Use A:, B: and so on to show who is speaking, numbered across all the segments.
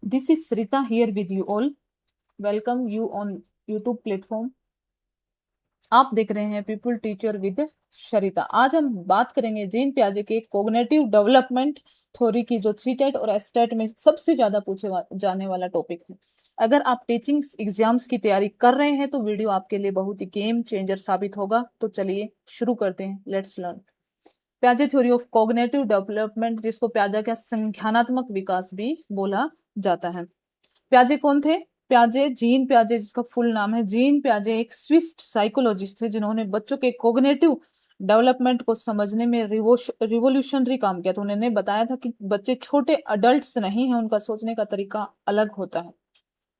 A: This is Srita here with you all. Welcome you on YouTube platform. आप देख रहे हैं पीपल टीचर विद शरिता। आज हम बात करेंगे जीन पियाजे के कोग्निटिव डेवलपमेंट थ्योरी की, जो सीटेट और एसटेट में सबसे ज्यादा पूछे जाने वाला टॉपिक है। अगर आप टीचिंग एग्जाम्स की तैयारी कर रहे हैं तो वीडियो आपके लिए बहुत ही गेम चेंजर साबित होगा। तो चलिए शुरू करते हैं। लेट्स लर्न पियाजे थ्योरी ऑफ कोग्निटिव डेवलपमेंट, जिसको पियाजे का संज्ञानात्मक विकास भी बोला जाता है। पियाजे कौन थे? पियाजे, जीन पियाजे, जिसका फुल नाम है जीन पियाजे, एक स्विस साइकोलॉजिस्ट थे जिन्होंने बच्चों के कोग्निटिव डेवलपमेंट को समझने में रिवोल्यूशनरी काम किया था। उन्होंने बताया था कि बच्चे छोटे अडल्ट्स नहीं हैं, उनका सोचने का तरीका अलग होता है।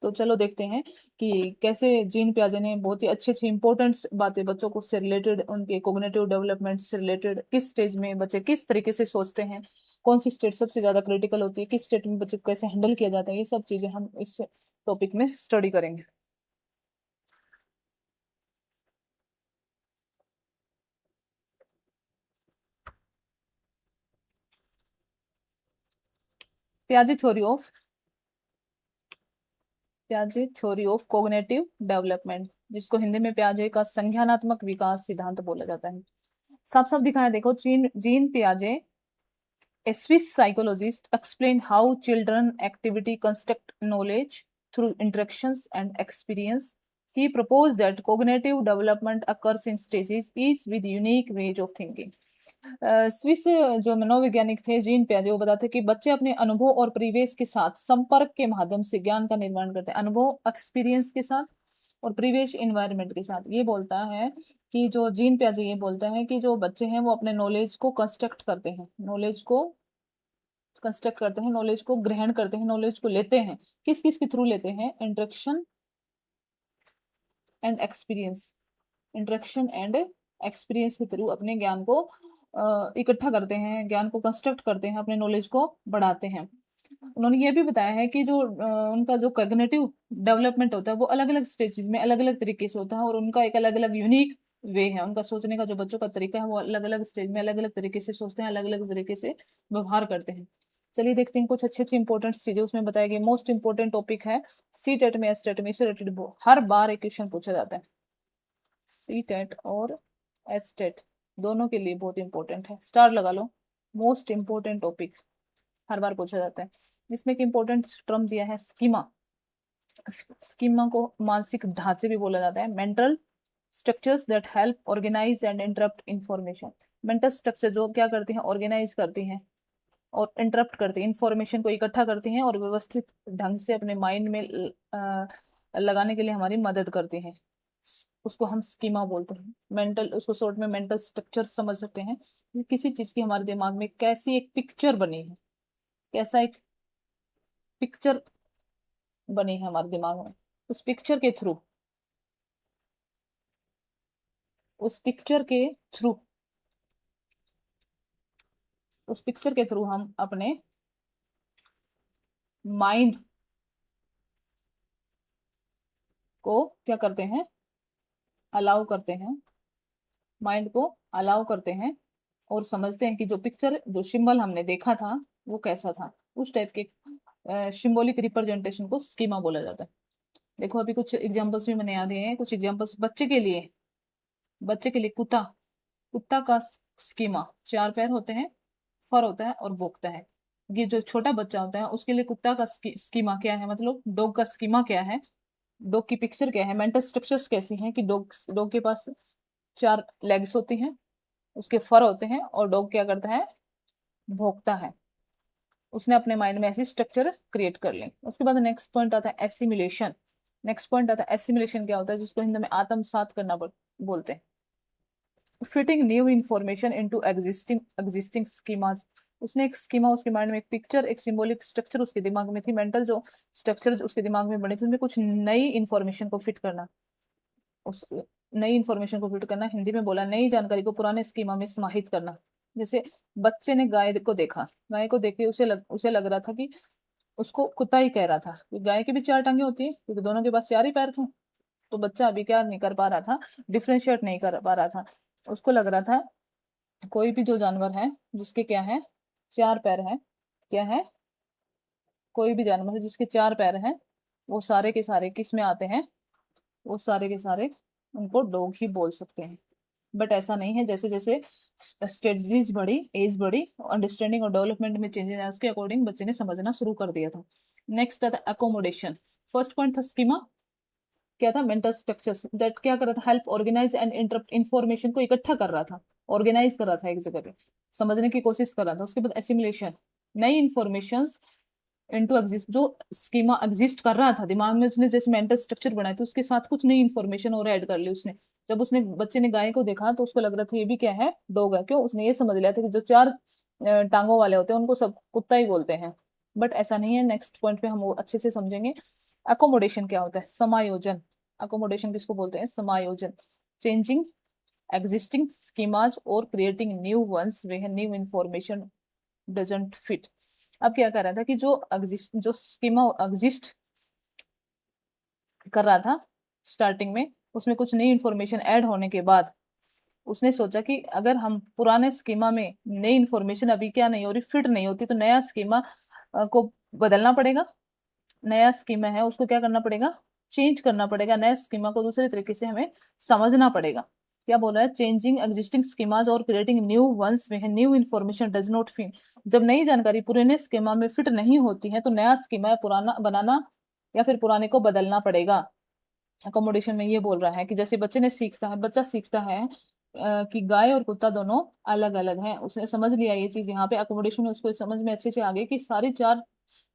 A: तो चलो देखते हैं कि कैसे जीन पियाजे ने बहुत ही अच्छी अच्छी इंपॉर्टेंट बातें बच्चों को से रिलेटेड, उनके कोग्निटिव डेवलपमेंट से रिलेटेड, किस स्टेज में बच्चे किस तरीके से सोचते हैं, कौन सी स्टेट सबसे ज्यादा क्रिटिकल होती है, किस स्टेट में बच्चे को कैसे हैंडल किया जाता है, ये सब चीजें हम इस टॉपिक में स्टडी करेंगे। पियाजे theory of पियाजे theory of cognitive development, जिसको हिंदी में पियाजे का संज्ञानात्मक विकास सिद्धांत बोला जाता है। साफ साफ दिखाया देखो, जीन जीन पियाजे, a Swiss psychologist, explained how children activity construct knowledge through interactions and experience. He proposed that cognitive development occurs in stages, each with unique ways of thinking. Swiss जो मनोवैज्ञानिक थे जीन पियाजे, वो बताते कि बच्चे अपने अनुभव और परिवेश के साथ संपर्क के माध्यम से ज्ञान का निर्माण करते हैं। अनुभव एक्सपीरियंस के साथ और परिवेश इन्वायरमेंट के साथ। ये बोलता है कि जो जीन पियाजे ये बोलता है कि जो बच्चे हैं वो अपने नॉलेज को कंस्ट्रक्ट करते हैं, नॉलेज को ग्रहण करते हैं, नॉलेज को लेते हैं। किस किस के थ्रू लेते हैं? Interaction and experience. Interaction and experience के थ्रू अपने ज्ञान को इकट्ठा करते हैं, ज्ञान को कंस्ट्रक्ट करते हैं, अपने नॉलेज को बढ़ाते हैं। उन्होंने ये भी बताया है कि जो उनका जो कॉग्निटिव डेवलपमेंट होता है वो अलग अलग स्टेजेस में अलग अलग तरीके से होता है, और उनका एक अलग अलग यूनिक वे है। उनका सोचने का जो बच्चों का तरीका है वो अलग अलग स्टेज में अलग अलग तरीके से सोचते हैं, अलग अलग तरीके से व्यवहार करते हैं। चलिए देखते हैं कुछ अच्छी अच्छी इंपॉर्टेंट चीजें उसमें बताया गया। मोस्ट इंपॉर्टेंट टॉपिक है सी टेट में, एस टेट में, इससे रिलेटेड हर बार एक क्वेश्चन पूछा जाता है। सी टेट और एस टेट दोनों के लिए बहुत इंपॉर्टेंट है, स्टार लगा लो। मोस्ट इंपॉर्टेंट टॉपिक हर बार पूछा जाता है, जिसमें एक इंपॉर्टेंट टर्म दिया है स्कीमा। स्कीमा को मानसिक ढांचे भी बोला जाता है। Mental structures that help organize and interpret information. Mental structure जो क्या करती हैं? ऑर्गेनाइज करती हैं और इंटरप्ट करती हैं, इंफॉर्मेशन को इकट्ठा करती हैं और व्यवस्थित ढंग से अपने माइंड में लगाने के लिए हमारी मदद करती हैं। उसको हम स्कीमा बोलते हैं। मेंटल, उसको शॉर्ट में मेंटल स्ट्रक्चर समझ सकते हैं। किसी चीज की हमारे दिमाग में कैसी एक पिक्चर बनी है, कैसा एक पिक्चर बनी है हमारे दिमाग में, उस पिक्चर के थ्रू उस पिक्चर के थ्रू उस पिक्चर के थ्रू हम अपने माइंड को क्या करते हैं? अलाउ करते हैं। माइंड को अलाउ करते हैं और समझते हैं कि जो पिक्चर, जो सिंबल हमने देखा था वो कैसा था। उस टाइप के सिंबॉलिक रिप्रेजेंटेशन को स्कीमा बोला जाता है। देखो अभी कुछ एग्जांपल्स भी मैंने याद हैं, कुछ एग्जांपल्स बच्चे के लिए कुत्ता, कुत्ता का स्कीमा, चार पैर होते हैं, फर होता है और भौंकता है। ये जो छोटा बच्चा होता है उसके लिए कुत्ता का स्कीमा क्या है, मतलब डॉग का स्कीमा क्या है, डॉग की पिक्चर क्या है, मेंटल स्ट्रक्चर्स कैसी हैं कि डॉग डॉग के पास चार लेग्स होती हैं, उसके फर होते हैं और डॉग क्या करता है? भौंकता है। उसने अपने माइंड में ऐसी स्ट्रक्चर क्रिएट कर ली। उसके बाद नेक्स्ट पॉइंट आता है एसिमिलेशन। एसिमिलेशन क्या होता है, जिसको हिंदी में आत्मसात करना बोलते हैं। Fitting new information into existing schemas. उसने एक स्कीमा, उसके माइंड में एक पिक्चर, एक सिंबॉलिक स्ट्रक्चर उसके दिमाग में थी, मेंटल जो स्ट्रक्चर उसके दिमाग में बनी थी, उसमें कुछ नई इंफॉर्मेशन को फिट करना। उस नई इंफॉर्मेशन को फिट करना हिंदी में बोला नई जानकारी को पुराने स्कीमा में समाहित करना। जैसे बच्चे ने गाय को देखा, गाय को देख के उसे लग रहा था कि उसको कुत्ता ही कह रहा था, गाय की भी चार टांगे होती है क्योंकि दोनों के पास चार ही पैर थे। तो बच्चा अभी क्या नहीं कर पा रहा था? डिफ्रेंशिएट नहीं कर पा रहा था। उसको लग रहा था कोई भी जो जानवर है जिसके क्या है? चार पैर है, क्या है? कोई भी जानवर है जिसके 4 पैर हैं वो सारे के सारे किस में आते हैं, वो सारे के सारे उनको डॉग ही बोल सकते हैं। बट ऐसा नहीं है, जैसे जैसे स्टेजेस बढ़ी, एज बढ़ी, अंडरस्टैंडिंग और डेवलपमेंट में चेंजेस आए, उसके अकॉर्डिंग बच्चे ने समझना शुरू कर दिया था। नेक्स्ट आता है अकोमोडेशन। फर्स्ट पॉइंट था स्कीमा, क्या था, मेंटल स्ट्रक्चर्स दैट क्या कर रहा था, help organize and interpret, information को इकट्ठा कर रहा था, ऑर्गेनाइज कर रहा था एक जगह पे, समझने की कोशिश कर रहा था। उसके बाद एसिमुलेशन, नई इंफॉर्मेशन इनटू एग्जिस्ट, जो स्कीमा एग्जिस्ट कर रहा था दिमाग में, उसने जैसे मेंटल स्ट्रक्चर बनाया तो उसके साथ कुछ नई इंफॉर्मेशन और ऐड कर ली उसने। जब उसने बच्चे ने गाय को देखा तो उसको लग रहा था ये भी क्या है, डॉग है। क्यों, उसने ये समझ लिया था कि जो 4 टांगों वाले होते हैं उनको सब कुत्ता ही बोलते हैं। बट ऐसा नहीं है, नेक्स्ट पॉइंट पे हम वो अच्छे से समझेंगे। अकोमोडेशन क्या होता है, समायोजन। अकोमोडेशन किसको बोलते हैं, समायोजन। चेंजिंग एग्जिस्टिंग स्कीमाज और creating new ones way new information doesn't fit. अब क्या कर रहा था कि जो स्कीमा एग्जिस्ट कर रहा था स्टार्टिंग में, उसमें कुछ नई इंफॉर्मेशन ऐड होने के बाद उसने सोचा कि अगर हम पुराने स्कीमा में नई इंफॉर्मेशन अभी क्या नहीं हो रही, फिट नहीं होती, तो नया स्कीमा को बदलना पड़ेगा। नया स्कीमा है उसको क्या करना पड़ेगा, चेंज करना पड़ेगा। नया स्कीमा को दूसरे तरीके से हमें समझना पड़ेगा। क्या बोल रहा है, चेंजिंग एग्जिस्टिंग स्कीमाज और creating new ones way new information does not fit. जब नई जानकारी पुराने स्कीमा में फिट नहीं होती है तो नया स्कीमा पुराना बनाना या फिर पुराने को बदलना पड़ेगा। अकोमोडेशन में ये बोल रहा है कि जैसे बच्चा सीखता है कि गाय और कुत्ता दोनों अलग अलग हैं, उसने समझ लिया ये चीज। यहाँ पे अकोमोडेशन में उसको समझ में अच्छे से आ गई कि सारी 4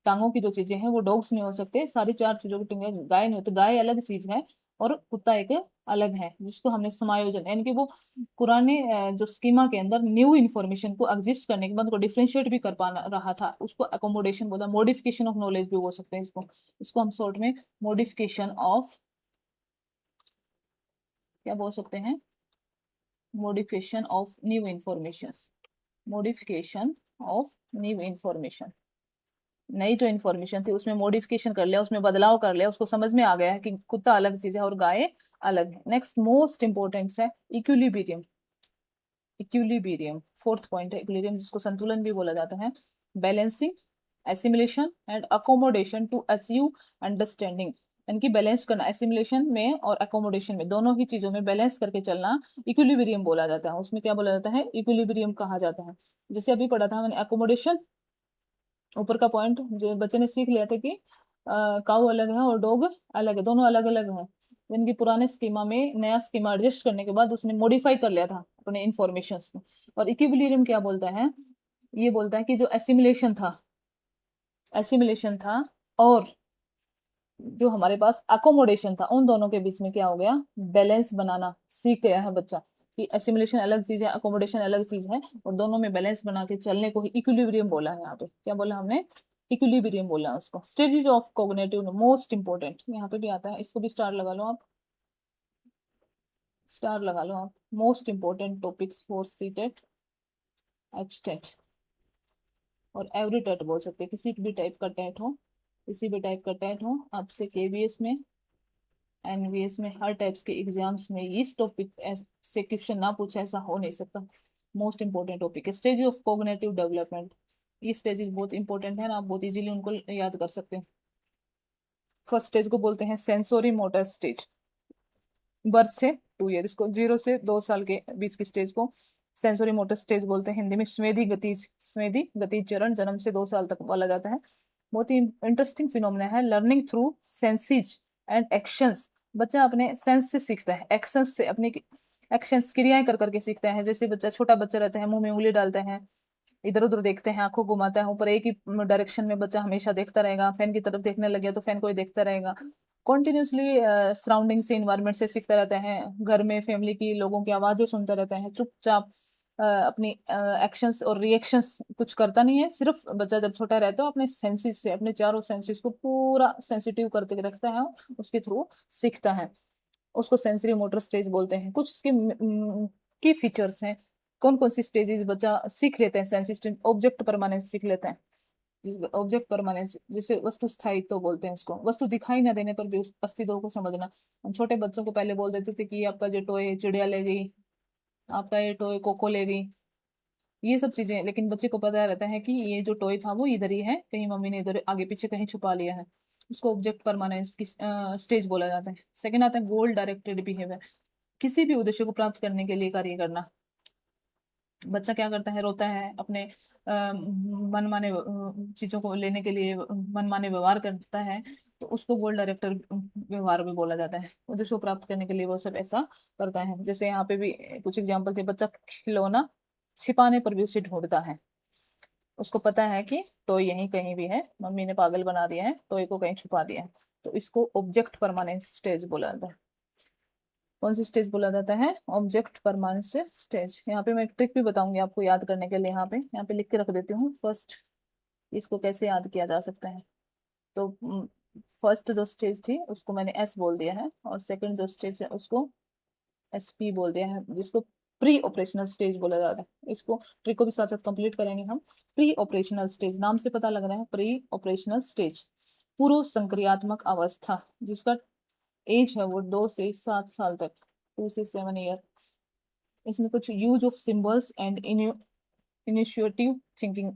A: टांगों की जो चीजें हैं वो डॉग्स नहीं हो सकते, सारी 4 चीजों की टांगें गाय नहीं होती, गाय अलग चीज है और कुत्ता एक अलग है, जिसको हमने समायोजन, यानी कि वो पुराने जो स्कीमा के अंदर न्यू इन्फॉर्मेशन को एग्जिस्ट करने के बाद उनको डिफ्रेंशिएट भी कर पा रहा था, उसको अकोमोडेशन बोला। मॉडिफिकेशन ऑफ नॉलेज भी बोल सकते हैं इसको, इसको हम शॉर्ट में मॉडिफिकेशन ऑफ क्या बोल सकते हैं, modification of new information. Modification of new information, नई जो इन्फॉर्मेशन थी उसमें मॉडिफिकेशन कर लिया, उसमें बदलाव कर लिया, उसको समझ में आ गया है कि कुत्ता अलग चीज है और गाय अलग है। नेक्स्ट मोस्ट इंपोर्टेंट है इक्विलिब्रियम। इक्विलिब्रियम फोर्थ पॉइंट है इक्विलिब्रियम, जिसको संतुलन भी बोला जाता है। Balancing assimilation and accommodation to achieve understanding, यानी कि बैलेंस करना, एसिमुलेशन में और अकोमोडेशन में, दोनों ही चीजों में बैलेंस करके चलना इक्विलिब्रियम बोला जाता है। उसमें क्या बोला जाता है, इक्विलिब्रियम कहा जाता है। जैसे अभी पढ़ा था मैंने अकोमोडेशन, ऊपर का पॉइंट जो बच्चे ने सीख लिया था कि काऊ अलग है और डॉग अलग है, दोनों अलग अलग हैं। यानी कि पुराने स्कीमा में नया स्कीमा एडजस्ट करने के बाद उसने मॉडिफाई कर लिया था अपने इंफॉर्मेशन को। और इक्विलिब्रियम क्या बोलता है, ये बोलता है कि जो एसिमुलेशन था और जो हमारे पास अकोमोडेशन था, उन दोनों के बीच में क्या हो गया, बैलेंस बनाना सीख गया है बच्चा, कि एसिमुलेशन अलग चीज है, अकोमोडेशन अलग चीज है, और दोनों में बैलेंस बना के चलने को ही इक्विलिब्रियम बोला है। यहाँ पे क्या बोला हमने, इक्विलिब्रियम बोला है उसको। Stages of cognitive most important, यहाँ पे भी आता है, इसको भी स्टार लगा लो आप, स्टार लगा लो आप। Most important topics for CTET, H TET और एवरी टेट बोल सकते हैं, किसी भी टाइप का टेट हो, किसी भी टाइप का टेट हो, आपसे केवीएस में एनवीएस में हर टाइप्स के एग्जाम्स में इस टॉपिक से क्वेश्चन ना पूछे ऐसा हो नहीं सकता। मोस्ट इंपोर्टेंट टॉपिक है स्टेज ऑफ कोग्निटिव डेवलपमेंट। ये स्टेजेस बहुत इंपॉर्टेंट है ना, आप बहुत इजीली उनको याद कर सकते हैं। फर्स्ट स्टेज को बोलते हैं सेंसोरी मोटर स्टेज, बर्थ से 2 ईयर, इसको 0 से 2 साल के बीच की स्टेज को सेंसोरी मोटर स्टेज बोलते हैं। हिंदी में स्वेदी गतिज चरण, जन्म से 2 साल तक बोला जाता है। बहुत ही इंटरेस्टिंग फिनोमेना है, learning through senses and actions. बच्चा अपने सेंस से सीखता है, एक्शंस से, अपनी एक्शंस क्रियाएं कर करके सीखता है। जैसे बच्चा, छोटा बच्चा रहता है, मुंह में उंगली डालता है, इधर उधर देखते हैं, आंखों घुमाता है, ऊपर एक ही डायरेक्शन में बच्चा हमेशा देखता रहेगा, फैन की तरफ देखने लग गया तो फैन को ही देखता रहेगा। कॉन्टिन्यूसली सराउंडिंग से, इन्वायरमेंट से सीखता रहता है, घर में फैमिली की लोगों की आवाजें सुनता रहता है, चुपचाप अपनी एक्शंस और रिएक्शंस कुछ करता नहीं है। सिर्फ बच्चा जब छोटा रहता है अपने सेंसेस से, अपने चारों सेंसेस को पूरा सेंसिटिव करके रखता है, उसके थ्रू सीखता है, उसको सेंसरी मोटर स्टेज बोलते हैं। कुछ उसके की फीचर्स हैं, कौन कौन सी स्टेजेस बच्चा सीख लेते हैं सेंसिटिव। ऑब्जेक्ट परमानेंस सीख लेते हैं, ऑब्जेक्ट परमानेंस, जैसे वस्तु स्थायित्व तो बोलते हैं उसको, वस्तु दिखाई ना देने पर भी उस अस्तित्व को समझना। हम छोटे बच्चों को पहले बोल देते थे कि आपका जो टॉय चिड़िया ले गई, आपका ये टॉय कोको ले गई, ये सब चीजें, लेकिन बच्चे को पता रहता है कि ये जो टॉय था वो इधर ही है, कहीं मम्मी ने इधर आगे पीछे कहीं छुपा लिया है। उसको ऑब्जेक्ट परमानेंस की स्टेज बोला जाता है। सेकंड आता है गोल डायरेक्टेड बिहेवियर, किसी भी उद्देश्य को प्राप्त करने के लिए कार्य करना। बच्चा क्या करता है, रोता है, अपने मनमाने चीजों को लेने के लिए मनमाने व्यवहार करता है, तो उसको गोल डायरेक्टर व्यवहार भी बोला जाता है। उद्देश्य को प्राप्त करने के लिए वो सब ऐसा करता है। जैसे यहाँ पे भी कुछ एग्जाम्पल थे, बच्चा खिलौना छिपाने पर भी उसे ढूंढता है। उसको पता है कि टॉय यहीं कहीं भी है, मम्मी ने पागल बना दिया है, टॉय को कहीं छुपा दिया है, तो इसको ऑब्जेक्ट परमानेंस स्टेज बोला जाता है। कौन सी स्टेज बोला जाता है? Object permanence stage. यहाँ पे मैं एक ट्रिक भी बताऊंगी आपको याद करने के लिए। यहाँ पे लिख के रख देती हूँ फर्स्ट, इसको कैसे याद किया जा सकता है। तो फर्स्ट जो स्टेज थी उसको मैंने एस बोल दिया है, और सेकंड जो स्टेज है उसको एसपी बोल दिया है, जिसको प्री ऑपरेशनल स्टेज बोला जाता है। इसको ट्रिक को भी साथ साथ कंप्लीट करेंगे हम। प्री ऑपरेशनल स्टेज, नाम से पता लग रहा है, प्री ऑपरेशनल स्टेज पूर्व संक्रियात्मक अवस्था, जिसका एज है वो 2 से 7 साल तक, 2 से 7 ईयर। इसमें कुछ use of symbols and initiative thinking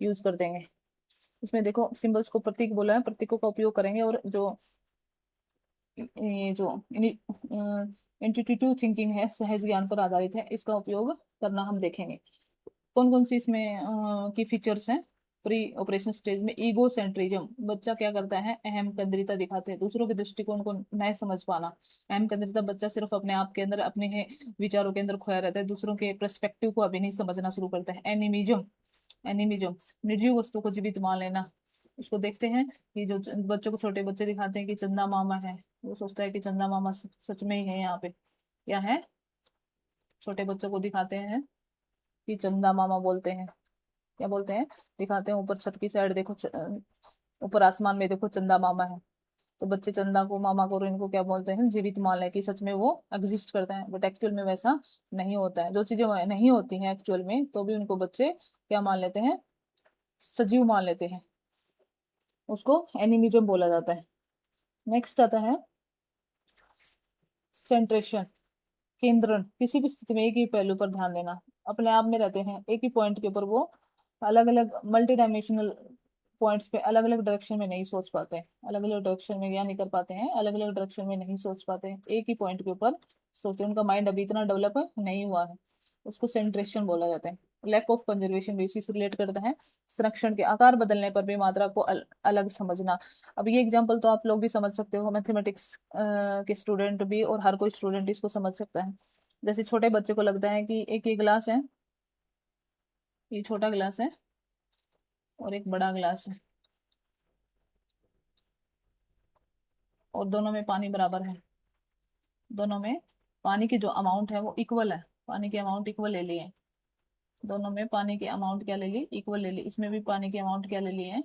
A: use कर देंगे। इसमें देखो सिंबल्स को प्रतीक बोला है, प्रतीकों का उपयोग करेंगे, और जो ये जो इंट्यूटिव थिंकिंग है, सहज ज्ञान पर आधारित है, इसका उपयोग करना हम देखेंगे। कौन कौन सी इसमें की फीचर्स हैं प्री ऑपरेशन स्टेज में? ईगो सेंट्रिज्म, बच्चा क्या करता है, अहम केंद्रिता दिखाते हैं, दूसरों के दृष्टिकोण को नहीं समझ पाना। अहम केंद्रिता, बच्चा सिर्फ अपने आप के अंदर, अपने ही विचारों के अंदर खोया रहता है, दूसरों के पर्सपेक्टिव को अभी नहीं समझना शुरू करता है। एनिमिज्म, एनिमिज्म निर्जीव वस्तु को जीवित मान लेना। उसको देखते हैं कि जो बच्चों को, छोटे बच्चे दिखाते हैं कि चंदा मामा है, वो सोचता है कि चंदा मामा सच में ही है। यहाँ पे क्या है, छोटे बच्चों को दिखाते हैं कि चंदा मामा बोलते हैं, क्या बोलते हैं, दिखाते हैं ऊपर छत की साइड देखो, ऊपर आसमान में देखो चंदा मामा है, तो बच्चे चंदा को, मामा को, और इनको क्या बोलते हैं, जीवित मान लें कि सच में वो एग्जिस्ट करते हैं। बट एक्चुअल में वैसा नहीं होता है। जो चीजें नहीं होती हैं एक्चुअल में, तो भी उनको बच्चे क्या मान लेते हैं, सजीव मान लेते हैं। उसको एनिमिज्म बोला जाता है। नेक्स्ट आता है सेंट्रेशन, केंद्रण, किसी भी स्थिति में एक ही पहलू पर ध्यान देना। अपने आप में रहते हैं, एक ही पॉइंट के ऊपर वो अलग अलग मल्टी डायमेंशनल पॉइंट्स पे अलग अलग डायरेक्शन में नहीं सोच पाते, अलग अलग डायरेक्शन में क्या नहीं कर पाते हैं, अलग अलग डायरेक्शन में नहीं सोच पाते हैं, एक ही पॉइंट के ऊपर सोचते हैं। उनका माइंड अभी इतना डेवलप नहीं हुआ है, उसको सेंट्रेशन बोला जाता है। लैक ऑफ कंजर्वेशन भी इसी से रिलेट करता है। संरक्षण के आकार बदलने पर भी मात्रा को अलग समझना। अब ये एग्जांपल तो आप लोग भी समझ सकते हो, मैथमेटिक्स के स्टूडेंट भी, और हर कोई स्टूडेंट इसको समझ सकता है। जैसे छोटे बच्चे को लगता है कि एक ये गिलास है, ये छोटा गिलास है, और एक बड़ा गिलास है, और दोनों में पानी बराबर है, दोनों में पानी की जो अमाउंट है वो इक्वल है, पानी की अमाउंट इक्वल ले ली है, दोनों में पानी की अमाउंट क्या ले ली, इक्वल ले ली। इसमें भी पानी की अमाउंट क्या ले ली है,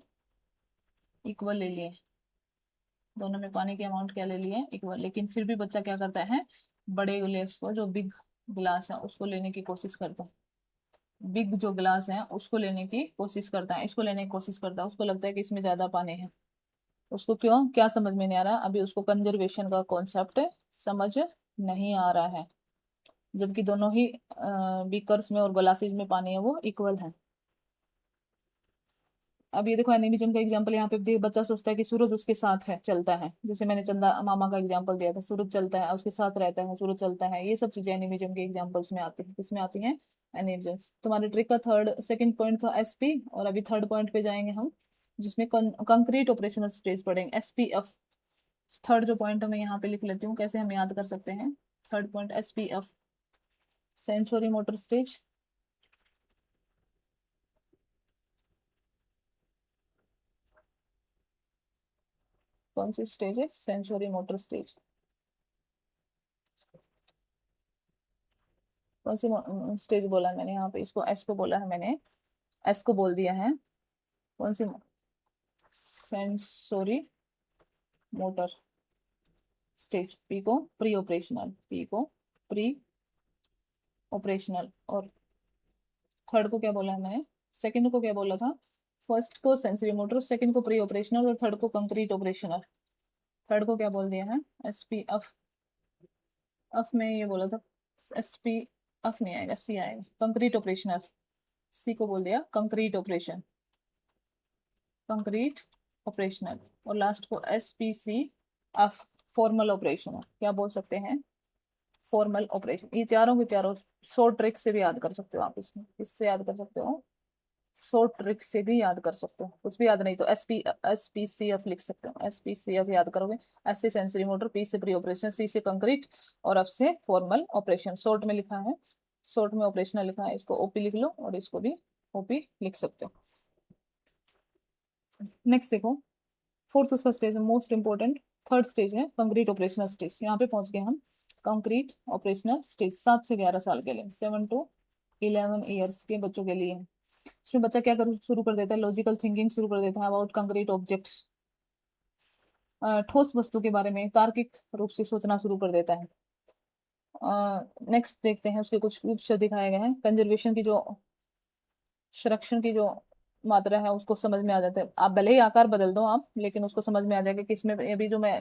A: इक्वल ले ली है। दोनों में पानी की अमाउंट क्या ले ली है, इक्वल। लेकिन फिर भी बच्चा क्या करता है, बड़े गिलास को, जो बिग गिलास है उसको लेने की कोशिश करता है, बिग जो गिलास है उसको लेने की कोशिश करता है, इसको लेने की कोशिश करता है, उसको लगता है कि इसमें ज्यादा पानी है। उसको क्यों, क्या समझ में नहीं आ रहा, अभी उसको कंजर्वेशन का कॉन्सेप्ट समझ नहीं आ रहा है, जबकि दोनों ही बीकर्स में और ग्लासेस में पानी है वो इक्वल है। अब ये देखो एनिमिज्म का एग्जांपल, यहाँ पे देख, बच्चा सोचता है कि सूरज उसके साथ है, चलता है, जैसे मैंने चंदा मामा का एग्जांपल दिया था, सूरज चलता है, उसके साथ रहता है, सूरज चलता है। ये सब चीजें एनिमिज्म के एग्जांपल्स में आती है, किसमें आती हैं, एनिमिज्म। तुम्हारे ट्रिक का सेकंड पॉइंट था एसपी, और अभी थर्ड पॉइंट पे जाएंगे हम, जिसमें कंक्रीट ऑपरेशनल स्टेज पढ़ेंगे, एसपीएफ। थर्ड जो पॉइंट है मैं यहाँ पे लिख लेती हूँ, कैसे हम याद कर सकते हैं। Third point SPF, sensory motor stage. कौन सी स्टेज है, सेंसोरी मोटर स्टेज। कौन सी स्टेज बोला है मैंने यहाँ पे, इसको एस को बोला है मैंने, एस को बोल दिया है। कौन सी, सेंसोरी मोटर स्टेज। पी को प्री ऑपरेशनल, पी को प्री ऑपरेशनल, और थर्ड को क्या बोला है मैंने, सेकंड को क्या बोला था, फर्स्ट को सेंसरी मोटर, सेकंड को प्री ऑपरेशनल, और थर्ड को कंक्रीट ऑपरेशनल। थर्ड को क्या बोल दिया है, एस पी एफ। एफ में ये बोला था, एस पी एफ नहीं आएगा, सी आएगा, कंक्रीट ऑपरेशनल। सी को बोल दिया कंक्रीट ऑपरेशन, कंक्रीट ऑपरेशनल, और लास्ट को SPC ऑफ फॉर्मल ऑपरेशन, क्या बोल सकते हैं, फॉर्मल ऑपरेशन। ये चारों के चारों शॉर्ट ट्रिक से भी याद कर सकते हो आप, इसमें इससे याद कर सकते हो, शॉर्ट ट्रिक से भी याद कर सकते हो। कुछ भी याद नहीं तो SPCF लिख सकते हो, SPCF याद करोगे। S से सेंसरी मोटर, P से प्री ऑपरेशन, C से कंक्रीट और F से फॉर्मल ऑपरेशन। शॉर्ट में लिखा है, शॉर्ट में ऑपरेशनल लिखा है, इसको OP लिख लो और इसको भी OP लिख सकते हो। नेक्स्ट देखो, फोर्थ उसका स्टेज है मोस्ट इंपोर्टेंट, थर्ड स्टेज है कंक्रीट ऑपरेशनल स्टेज। यहाँ पे पहुंच गए हम, कंक्रीट ऑपरेशनल स्टेज 7 से 11 साल के लिए, 7 to 11 ईयर्स के बच्चों के लिए। इसमें बच्चा क्या कर शुरू कर देता है, लॉजिकल थिंकिंग शुरू कर देता है अबाउट कंक्रीट ऑब्जेक्ट्स, ठोस वस्तु के बारे में तार्किक रूप से सोचना शुरू कर देता है। नेक्स्ट देखते हैं, उसके कुछ पिक्चर दिखाए गए हैं। कंजर्वेशन की जो संरक्षण की जो मात्रा है उसको समझ में आ जाता है। आप भले ही आकार बदल दो आप, लेकिन उसको समझ में आ जाएगा कि इसमें अभी जो मैं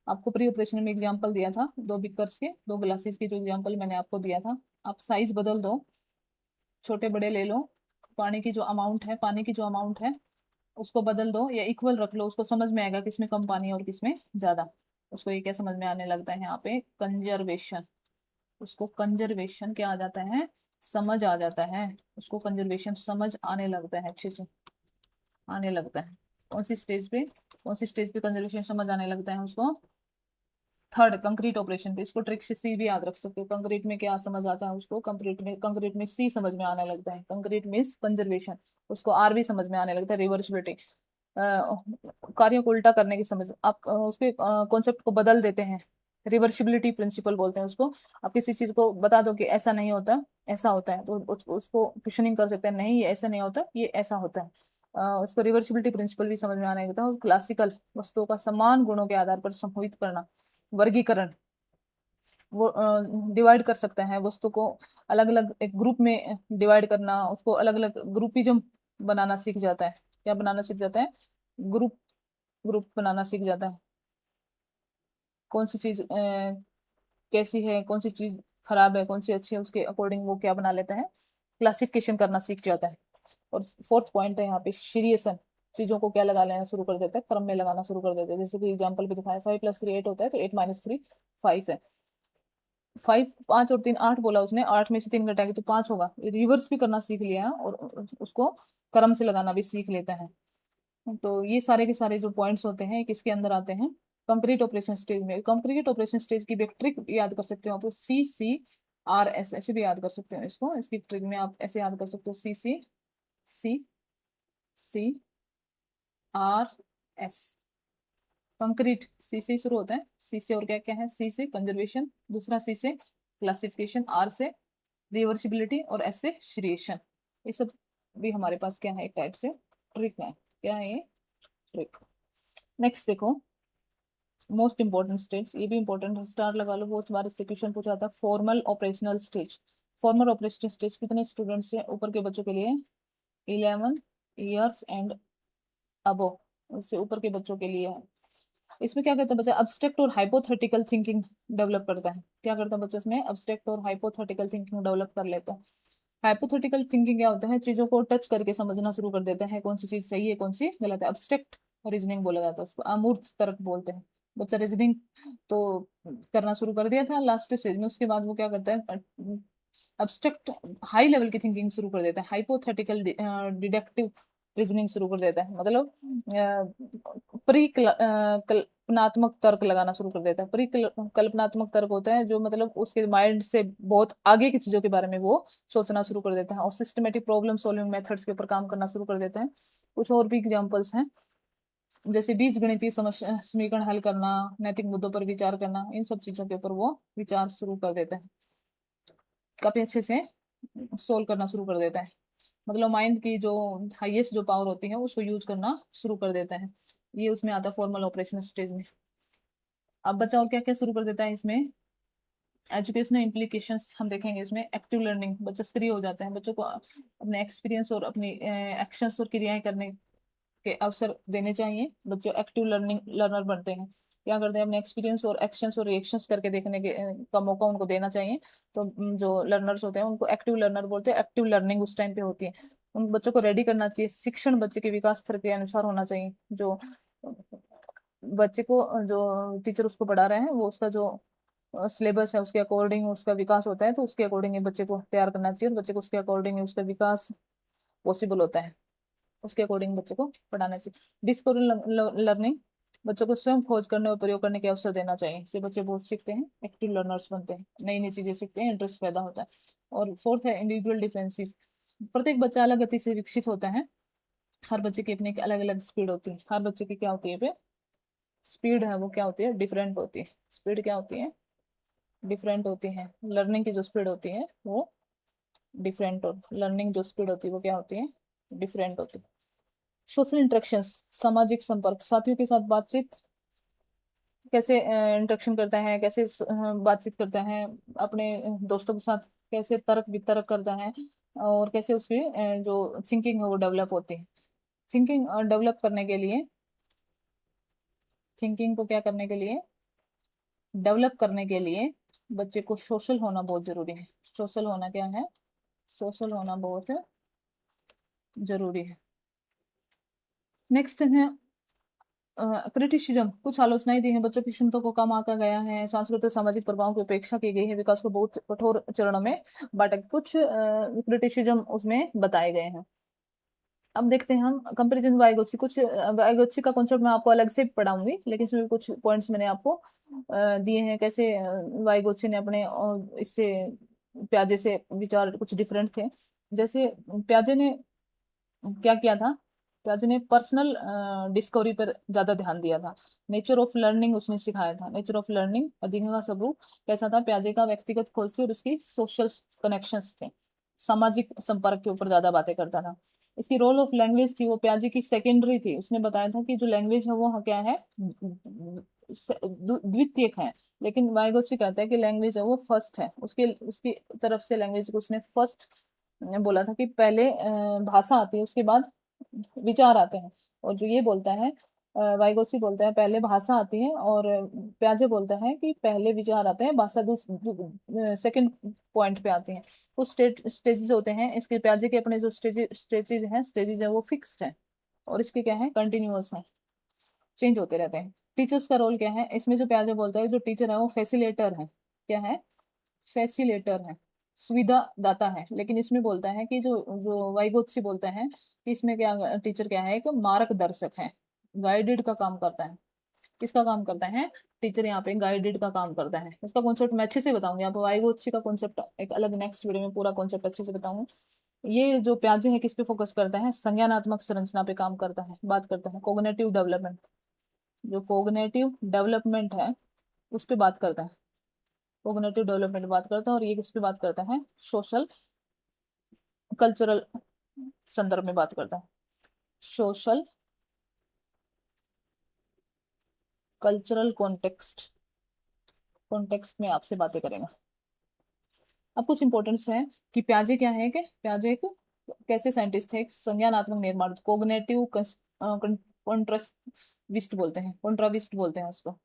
A: आपको प्री ऑपरेशन में एग्जांपल दिया था, 2 बिकर्स के 2 ग्लासेस की जो एग्जांपल मैंने आपको दिया था, आप साइज बदल दो, छोटे बड़े ले लो, पानी की जो अमाउंट है, पानी की जो अमाउंट है उसको बदल दो या इक्वल रख लो, उसको समझ में आएगा किसमें कम पानी है और किसमें ज्यादा। उसको ये क्या समझ में आने लगता है, यहाँ पे कंजर्वेशन, उसको कंजर्वेशन क्या आ जाता है, समझ आ जाता है, उसको कंजर्वेशन समझ आने लगता है, अच्छे से आने लगता है। कौन सी स्टेज पे, कौन सी स्टेज पे कंजर्वेशन समझ आने लगता है उसको, थर्ड कंक्रीट ऑपरेशन पे। इसको ट्रिक से C भी याद रख सकते हो, कंक्रीट में क्या समझ आता है उसको, कंक्रीट में C समझ में आने लगता है, कंक्रीट मीन्स कंजर्वेशन, उसको R भी समझ में आने लगता है, रिवर्सिबिलिटी, कार्यों को उल्टा करने की समझ। आप उसके कॉन्सेप्ट को बदल देते हैं, रिवर्सिबिलिटी प्रिंसिपल बोलते हैं उसको। आप किसी चीज को बता दो कि ऐसा नहीं होता, ऐसा होता है, तो उसको क्वेश्चनिंग कर सकते हैं, नहीं ये ऐसा नहीं होता, ये ऐसा होता है। उसको रिवर्सिबिलिटी प्रिंसिपल भी समझ में आने लगता है। क्लासिकल वस्तुओं का समान गुणों के आधार पर समूहित करना, वर्गीकरण, वो डिवाइड कर सकते हैं वस्तु को, अलग अलग एक ग्रुप में डिवाइड करना, उसको अलग अलग ग्रुपिज्म बनाना सीख जाता है। क्या बनाना सीख जाता है, ग्रुप, ग्रुप बनाना सीख जाता है। कौन सी चीज कैसी है, कौन सी चीज खराब है, कौन सी अच्छी है, उसके अकॉर्डिंग वो क्या बना लेता है, क्लासिफिकेशन करना सीख जाता है। और फोर्थ पॉइंट है यहाँ पे श्रीएसन, चीजों को क्या लगा लेना शुरू कर देता है, क्रम में लगाना शुरू कर देता है। जैसे कि एग्जाम्पल भी दिखाया, 5 + 3 8 होता है, तो 8 - 3 5 है। 5 5 और 3 8 बोला उसने, 8 में से 3 घटाएंगे तो 5 होगा। रिवर्स भी करना सीख लिया है और उसको क्रम से लगाना भी सीख लेता है। तो ये सारे के सारे जो पॉइंट्स होते हैं किसके अंदर आते हैं, कंक्रीट ऑपरेशन स्टेज में। कंक्रीट ऑपरेशन स्टेज की भी एक ट्रिक याद कर सकते हो आप, CCRS ऐसे भी याद कर सकते हो इसको। इसकी ट्रिक में आप ऐसे याद कर सकते हो, CCCRS। कंक्रीट C से शुरू होता है, C से, और क्या क्या है, C से कंजर्वेशन, दूसरा C से क्लासिफिकेशन, R से रिवर्सिबिलिटी और S से श्रिएशन। ये सब भी हमारे पास क्या है, एक टाइप से ट्रिक है। क्या है ये, ट्रिक। नेक्स्ट देखो, मोस्ट इंपॉर्टेंट स्टेज, ये भी इंपॉर्टेंट है, स्टार लगा लो, बहुत बार इससे क्वेश्चन पूछा था। Formal operational stage, formal operational stage कितने स्टूडेंट्स हैं, ऊपर के बच्चों के लिए 11 ईयर्स एंड अबो, उससे ऊपर के बच्चों के लिए है। इसमें क्या करता है बच्चा, अब्स्ट्रैक्ट और हाइपोथेटिकल थिंकिंग डेवलप करता है। क्या करता है बच्चा इसमें, अब्स्ट्रैक्ट और हाइपोथेटिकल थिंकिंग डेवलप कर लेता है। हाइपोथेटिकल थिंकिंग क्या होता है, चीजों को टच करके समझना शुरू कर देता है, कौन सी चीज सही है कौन सी गलत है। अब्स्ट्रैक्ट रीजनिंग बोला जाता है उसको, अमूर्त तर्क बोलते हैं। बच्चा रीजनिंग तो करना शुरू कर दिया था लास्ट स्टेज में, उसके बाद वो क्या करता है, अब्स्ट्रैक्ट हाई लेवल की थिंकिंग शुरू कर देता है, हाइपोथेटिकल डिडक्टिव रीजनिंग शुरू कर देता है। मतलब कल्पनात्मक तर्क लगाना शुरू कर देता है। कल्पनात्मक तर्क होता है जो मतलब उसके माइंड से बहुत आगे की चीजों के बारे में वो सोचना शुरू कर देता है, और सिस्टमेटिक प्रॉब्लम सॉल्विंग मेथड्स के ऊपर काम करना शुरू कर देता है। कुछ और भी एग्जांपल्स हैं, जैसे बीज गणितीय समस्या समीकरण हल करना, नैतिक मुद्दों पर विचार करना, इन सब चीजों के ऊपर वो विचार शुरू कर देता है, काफी अच्छे से सोल्व करना शुरू कर देता है। मतलब माइंड की जो हाईएस्ट जो पावर होती है उसको यूज करना शुरू कर देता है। ये उसमें आता है फॉर्मल ऑपरेशन स्टेज में। अब बच्चा और क्या क्या शुरू कर देता है इसमें, एजुकेशनल इम्प्लीकेशंस हम देखेंगे इसमें। एक्टिव लर्निंग, बच्चा सक्रिय हो जाता है, बच्चों को अपने एक्सपीरियंस और अपनी एक्शंस और क्रियाएं करने के अवसर देने चाहिए। बच्चों एक्टिव लर्नर बनते हैं, क्या करते हैं, अपने एक्सपीरियंस और एक्शंस और रिएक्शंस करके देखने के का मौका उनको देना चाहिए। तो जो लर्नर्स होते हैं उनको एक्टिव लर्नर बोलते हैं। एक्टिव लर्निंग उस टाइम पे होती है। उन बच्चों को रेडी करना चाहिए। शिक्षण बच्चे के विकास स्तर के अनुसार होना चाहिए। जो बच्चे को जो टीचर उसको पढ़ा रहे हैं वो उसका जो सिलेबस है उसके अकॉर्डिंग उसका विकास होता है, तो उसके अकॉर्डिंग बच्चे को तैयार करना चाहिए और बच्चे को उसके अकॉर्डिंग उसका विकास पॉसिबल होता है। उसके अकॉर्डिंग बच्चे को पढ़ाना चाहिए। डिस्कवरी लर्निंग, बच्चों को स्वयं खोज करने और प्रयोग करने के अवसर देना चाहिए। इससे बच्चे बहुत सीखते हैं, एक्टिव लर्नर्स बनते हैं, नई नई चीजें सीखते हैं, इंटरेस्ट पैदा होता है। और फोर्थ है इंडिविजुअल डिफरेंसेस। प्रत्येक बच्चा अलग गति से विकसित होता है। हर बच्चे की अपनी अलग अलग स्पीड होती है। हर बच्चे की क्या होती है पे स्पीड है वो क्या होती है, डिफरेंट होती है। स्पीड क्या होती है, डिफरेंट होती है। लर्निंग की जो स्पीड होती है वो डिफरेंट, और लर्निंग जो स्पीड होती है वो क्या होती है, डिफरेंट होती है। सोशल इंटरेक्शंस, सामाजिक संपर्क, साथियों के साथ बातचीत, कैसे इंटरेक्शन करता है, कैसे बातचीत करता है अपने दोस्तों के साथ, कैसे तर्क वितर्क करता है, और कैसे उसकी जो थिंकिंग है वो डेवलप होती है। थिंकिंग डेवलप करने के लिए, थिंकिंग को क्या करने के लिए, डेवलप करने के लिए बच्चे को सोशल होना बहुत जरूरी है। सोशल होना क्या है, सोशल होना बहुत जरूरी है। नेक्स्ट है क्रिटिसिज्म, कुछ आलोचनाएं दी हैं। बच्चों की क्षमता को कम आंका गया है, सांस्कृतिक सामाजिक प्रभावों की उपेक्षा की गई है, विकास को बहुत कठोर चरणों में बांटा। कुछ क्रिटिसिज्म उसमें बताए गए हैं। अब देखते हैं हम कंपेरिजन वाइगोत्सी। कुछ वाइगोत्सी का कॉन्सेप्ट मैं आपको अलग से पढ़ाऊंगी, लेकिन इसमें कुछ पॉइंट्स मैंने आपको दिए हैं कैसे वाइगोत्सी ने अपने इससे प्याजे से विचार कुछ डिफरेंट थे। जैसे प्याजे ने क्या किया था, प्याजे ने पर्सनल डिस्कवरी पर ज्यादा ध्यान दिया था। नेचर ऑफ लर्निंग उसने सिखाया था। नेचर ऑफ लर्निंग अधिगम का स्वरूप कैसा था, प्याजे का व्यक्तिगत खोज थी और उसकी सोशल कनेक्शंस थे। सामाजिक संपर्क के ऊपर ज्यादा बातें करता था। इसकी रोल ऑफ लैंग्वेज थी वो प्याजे की सेकेंडरी थी। उसने बताया था कि जो लैंग्वेज है वो क्या है, द्वितीयक है। लेकिन वाइगोत्स्की कहता है कि लैंग्वेज है वो फर्स्ट है। उसकी उसकी तरफ से लैंग्वेज को उसने फर्स्ट बोला था कि पहले भाषा आती है उसके बाद विचार आते हैं। और जो ये बोलता है वाइगोत्स्की बोलता है पहले भाषा आती है, और प्याजे बोलता है कि पहले विचार आते हैं, भाषा सेकंड पॉइंट पे आती है। कुछ स्टेजेस होते हैं इसके प्याजे के, अपने जो स्टेजेस है वो फिक्स्ड है, और इसके क्या है, कंटिन्यूअस है, चेंज होते रहते हैं। टीचर्स का रोल क्या है इसमें, जो प्याजे बोलता है जो टीचर है वो फैसिलेटर है। क्या है, फैसिलेटर है, सुविधा दाता है। लेकिन इसमें बोलता है कि जो जो वाइगोत्स्की बोलता है कि इसमें क्या, टीचर क्या है, एक मार्गदर्शक है, गाइडेड का काम करता है। किसका काम करता है, टीचर यहाँ पे गाइडेड का काम करता है। इसका कॉन्सेप्ट मैं अच्छे से बताऊंगी आपको। वाइगोत्स्की का कॉन्सेप्ट एक अलग नेक्स्ट वीडियो में पूरा कॉन्सेप्ट अच्छे से बताऊंगी। ये जो प्याजे है किस पे फोकस करता है, संज्ञानात्मक संरचना पे काम करता है, बात करता है। कोग्निटिव डेवलपमेंट, जो कोग्निटिव डेवलपमेंट है उस पे बात करता है। कोग्निटिव डेवलपमेंट बात करता है, और ये किस पे बात करता है, सोशल कल्चरल संदर्भ में बात करता है। सोशल कल्चरल कॉन्टेक्स्ट, कॉन्टेक्स्ट में आपसे बातें करेंगे। अब कुछ इंपॉर्टेंस है कि प्याजे क्या है, कि प्याजे एक कैसे साइंटिस्ट है, एक संज्ञानात्मक निर्माण, कोग्निटिव कॉन्ट्राविस्ट बोलते हैं, कॉन्ट्राविस्ट बोलते हैं उसको।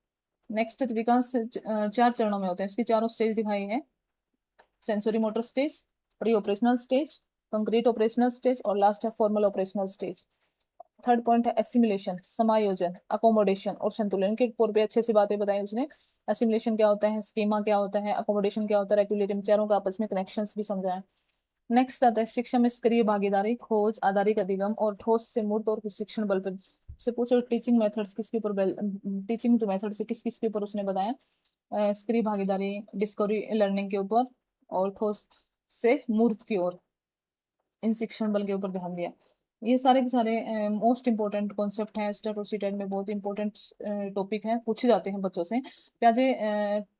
A: नेक्स्ट विकास चार चरणों में होते हैं, उसकी चारों स्टेज दिखाई है। Sensory motor stage, pre operational stage, concrete operational stage, और लास्ट है formal operational stage. Third point है एसिमिलेशन, समायोजन, अकोमोडेशन और संतुलन के ऊपर भी अच्छे से बातें बताई उसने। एसिमिलेशन क्या होता है, स्कीमा क्या होता है, अकोमोडेशन क्या होता है, रेगुलेटिव, चारों का आपस में कनेक्शंस भी समझाया। नेक्स्ट आता है शिक्षा में सक्रिय भागीदारी, खोज, आधारिक अधिगम और ठोस से मूर्त और प्रशिक्षण बल पर से पूछो। टीचिंग मेथड्स किसके ऊपर, टीचिंग जो मेथड्स किस किस के ऊपर उसने बताया, सक्रिय भागीदारी, डिस्कवरी लर्निंग के ऊपर, और ठोस से मूर्त की ओर, इन शिक्षण बल के ऊपर ध्यान दिया। ये सारे के सारे मोस्ट इंपोर्टेंट कॉन्सेप्ट हैं। स्टेट और सीटेट में बहुत इंपॉर्टेंट टॉपिक है, पूछे जाते हैं बच्चों से। प्याजे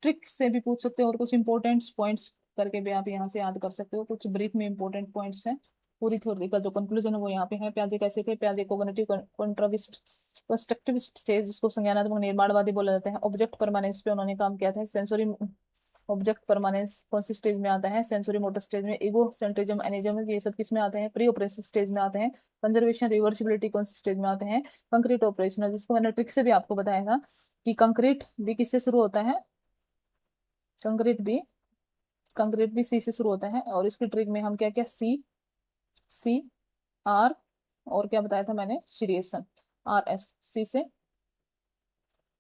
A: ट्रिक से भी पूछ सकते हो, और कुछ इंपॉर्टेंट पॉइंट्स करके भी आप यहाँ से याद कर सकते हो। कुछ ब्रीफ में इंपॉर्टेंट पॉइंट्स हैं। पूरी थ्योरी का जो कंक्लूजन है वो यहाँ पे है। प्याजे कैसे थे, प्याजे कोग्निटिव कॉन्ट्राविस्ट कंस्ट्रक्टिविस्ट थे, जिसको संज्ञानात्मक निर्माणवादी बोला जाता है। ऑब्जेक्ट परमानेंस पे उन्होंने काम किया था। सेंसरी ऑब्जेक्ट परमानेंस कौन सी स्टेज में आता है, सेंसरी मोटर स्टेज में, ईगो सेंट्रिज्म, एनिज्म, ये सब किस में आते हैं, प्री ऑपरेशन स्टेज में आते हैं, कंजर्वेशन रिवर्सिबिलिटी कौन सी स्टेज में आते हैं, कंक्रीट ऑपरेशनल, जिसको मैंने ट्रिक से भी आपको बताया था कि कंक्रीट भी किससे शुरू होता है, कंक्रीट भी सी से शुरू होता है, और इसकी ट्रिक में हम क्या क्या सी आर और क्या बताया था मैंने, सीरिएशन, आर एस, सी से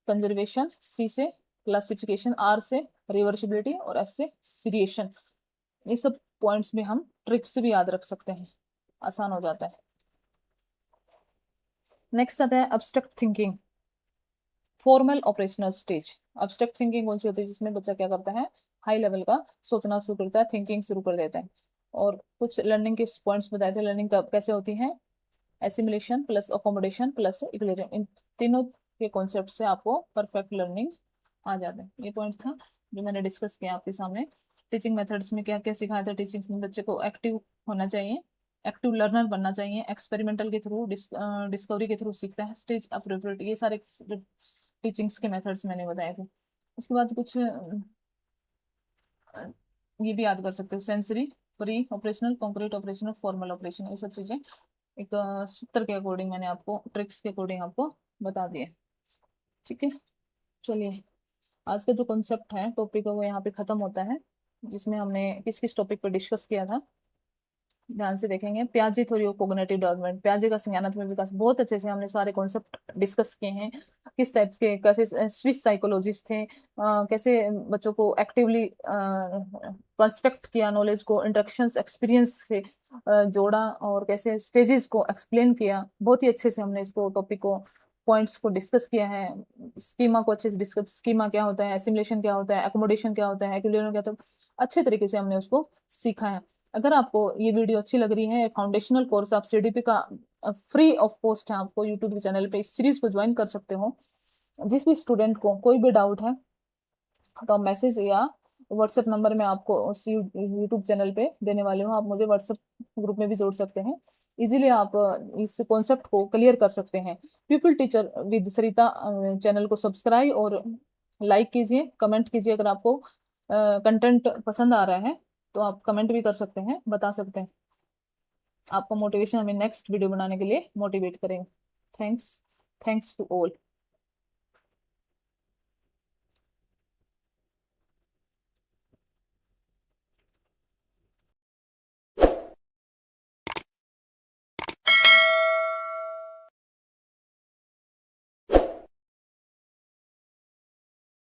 A: कंजर्वेशन, सी से क्लासिफिकेशन, आर से रिवर्सिबिलिटी और एस से सीरिएशन। ये सब पॉइंट्स में हम ट्रिक्स से भी याद रख सकते हैं, आसान हो जाता है। नेक्स्ट आता है abstract thinking, formal operational stage. Abstract thinking कौन सी होती है, जिसमें बच्चा क्या करता है, हाई लेवल का सोचना शुरू करता है, थिंकिंग शुरू कर देता है। और कुछ लर्निंग के पॉइंट्स बताए थे, लर्निंग कब कैसे होती है, assimilation plus accommodation plus equilibrium, इन तीनों के कॉन्सेप्ट से आपको परफेक्ट लर्निंग आ जाता है। ये पॉइंट था जो मैंने डिस्कस किया आपके सामने। टीचिंग मेथड्स में क्या क्या सिखाया था, टीचिंग में बच्चे को एक्टिव होना चाहिए, एक्टिव लर्नर बनना चाहिए, एक्सपेरिमेंटल के थ्रू, डिस्कवरी के थ्रू सीखता है, स्टेज अप्रोप्रिएट, ये सारे टीचिंग्स के मेथड्स मैंने बताए थे। उसके बाद कुछ ये भी याद कर सकते हो, sensory, pre operational, concrete operational, formal operation, ये सब चीजें एक सूत्र के अकॉर्डिंग मैंने आपको, ट्रिक्स के अकॉर्डिंग आपको बता दिए। ठीक है, चलिए आज का जो कॉन्सेप्ट है, टॉपिक है, वो यहाँ पे खत्म होता है, जिसमें हमने किस किस टॉपिक पर डिस्कस किया था, ध्यान से देखेंगे। प्याजे थ्योरी ऑफ कोग्निटिव डेवलपमेंट, प्याजे का संज्ञानात्मक विकास, बहुत अच्छे से हमने सारे कॉन्सेप्ट डिस्कस किए हैं, किस टाइप के, कैसे स्विस साइकोलॉजिस्ट थे, कैसे बच्चों को एक्टिवली कंस्ट्रक्ट किया, नॉलेज को इंट्रैक्शंस एक्सपीरियंस से जोड़ा, और कैसे स्टेजेस को एक्सप्लेन किया, बहुत ही अच्छे से हमने इसको टॉपिक को, पॉइंट्स को डिस्कस किया है। स्कीमा को अच्छे से डिस्कस, स्कीमा क्या होता है, एसिमुलेशन क्या होता है, एकोमोडेशन क्या होता है, एक्विलिब्रियम क्या होता है, अच्छे तरीके से हमने उसको सीखा है। अगर आपको ये वीडियो अच्छी लग रही है, फाउंडेशनल कोर्स आप सीडीपी का फ्री ऑफ कॉस्ट है, आपको यूट्यूब के चैनल पे इस सीरीज को ज्वाइन कर सकते हो। जिस भी स्टूडेंट को कोई भी डाउट है तो आप मैसेज या व्हाट्सएप नंबर में आपको उस यूट्यूब चैनल पे देने वाले हूँ, आप मुझे व्हाट्सएप ग्रुप में भी जोड़ सकते हैं, इजीली आप इस कॉन्सेप्ट को क्लियर कर सकते हैं। People teacher with Sarita channel को सब्सक्राइब और लाइक कीजिए, कमेंट कीजिए, अगर आपको कंटेंट पसंद आ रहा है तो आप कमेंट भी कर सकते हैं, बता सकते हैं, आपका मोटिवेशन हमें नेक्स्ट वीडियो बनाने के लिए मोटिवेट करेंगे। Thanks, thanks to all.